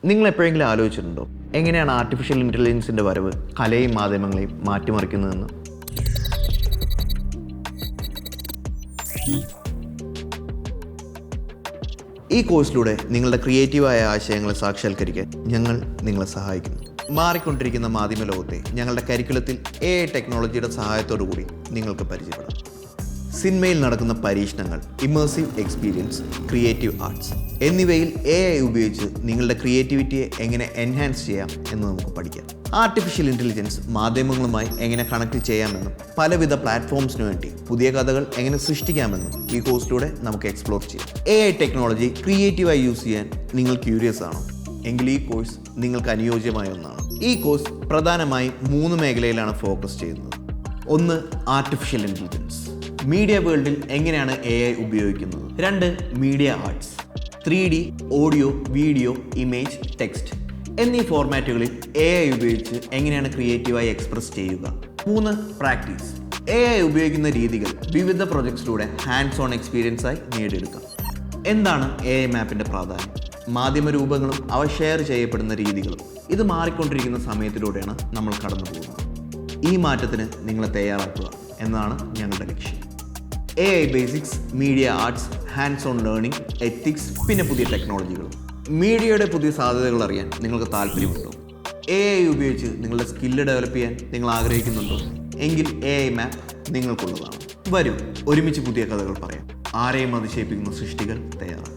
നിങ്ങൾ എപ്പോഴെങ്കിലും ആലോചിച്ചിട്ടുണ്ടോ എങ്ങനെയാണ് ആർട്ടിഫിഷ്യൽ ഇൻ്റലിജൻസിൻ്റെ വരവ് കലയും മാധ്യമങ്ങളെയും മാറ്റിമറിക്കുന്നതെന്ന്? ഈ കോഴ്സിലൂടെ നിങ്ങളുടെ ക്രിയേറ്റീവായ ആശയങ്ങളെ സാക്ഷാത്കരിക്കാൻ ഞങ്ങൾ നിങ്ങളെ സഹായിക്കുന്നു. മാറിക്കൊണ്ടിരിക്കുന്ന മാധ്യമ ലോകത്തെ ഞങ്ങളുടെ കരിക്കുലത്തിൽ AI ടെക്നോളജിയുടെ സഹായത്തോടു കൂടി നിങ്ങൾക്ക് പരിചയപ്പെടാം. സിനിമയിൽ നടക്കുന്ന പരീക്ഷണങ്ങൾ, ഇമേഴ്സീവ് എക്സ്പീരിയൻസ്, ക്രിയേറ്റീവ് ആർട്സ് എന്നിവയിൽ AI ഉപയോഗിച്ച് നിങ്ങളുടെ ക്രിയേറ്റിവിറ്റിയെ എങ്ങനെ എൻഹാൻസ് ചെയ്യാം എന്ന് നമുക്ക് പഠിക്കാം. ആർട്ടിഫിഷ്യൽ ഇൻ്റലിജൻസ് മാധ്യമങ്ങളുമായി എങ്ങനെ കണക്ട് ചെയ്യാമെന്നും പലവിധ പ്ലാറ്റ്ഫോംസിനു വേണ്ടി പുതിയ കഥകൾ എങ്ങനെ സൃഷ്ടിക്കാമെന്നും ഈ കോഴ്സിലൂടെ നമുക്ക് എക്സ്പ്ലോർ ചെയ്യാം. AI ടെക്നോളജി ക്രിയേറ്റീവായി യൂസ് ചെയ്യാൻ നിങ്ങൾ ക്യൂരിയസ് ആണോ? എങ്കിൽ ഈ കോഴ്സ് നിങ്ങൾക്ക് അനുയോജ്യമായ ഒന്നാണ്. ഈ കോഴ്സ് പ്രധാനമായും 3 മേഖലയിലാണ് ഫോക്കസ് ചെയ്യുന്നത്. 1. ആർട്ടിഫിഷ്യൽ ഇൻ്റലിജൻസ്, മീഡിയ വേൾഡിൽ എങ്ങനെയാണ് AI ഉപയോഗിക്കുന്നത്. 2. Media arts, 3D, audio, video, image, text എന്നീ ഫോർമാറ്റുകളിൽ AI ഉപയോഗിച്ച് എങ്ങനെയാണ് ക്രിയേറ്റീവായി എക്സ്പ്രസ് ചെയ്യുക. 3. പ്രാക്ടീസ്, AI ഉപയോഗിക്കുന്ന രീതികൾ വിവിധ പ്രൊജക്ട്സിലൂടെ ഹാൻഡ്സ് ഓൺ എക്സ്പീരിയൻസായി നേടിയെടുക്കാം. എന്താണ് AI മാപ്പിൻ്റെ പ്രാധാന്യം? മാധ്യമ രൂപങ്ങളും അവ ഷെയർ ചെയ്യപ്പെടുന്ന രീതികളും ഇത് മാറിക്കൊണ്ടിരിക്കുന്ന സമയത്തിലൂടെയാണ് നമ്മൾ കടന്നു പോകുന്നത്. ഈ മാറ്റത്തിന് നിങ്ങളെ തയ്യാറാക്കുക എന്നതാണ് ഞങ്ങളുടെ ലക്ഷ്യം. AI basics, media arts, hands on learning, ethics, പിന്നെ പുതിയ ടെക്നോളജികളും. മീഡിയയുടെ പുതിയ സാധ്യതകൾ അറിയാൻ നിങ്ങൾക്ക് താല്പര്യമുണ്ടോ? AI ഉപയോഗിച്ച് നിങ്ങളുടെ സ്കില്ല് ഡെവലപ്പ് ചെയ്യാൻ നിങ്ങൾ ആഗ്രഹിക്കുന്നുണ്ടോ? എങ്കിൽ AI മാപ്പ് നിങ്ങൾക്കുള്ളതാണ്. വരും, ഒരുമിച്ച് പുതിയ കഥകൾ പറയാം. ആരെയും അതിശയിപ്പിക്കുന്ന സൃഷ്ടികൾ തയ്യാറാക്കാം.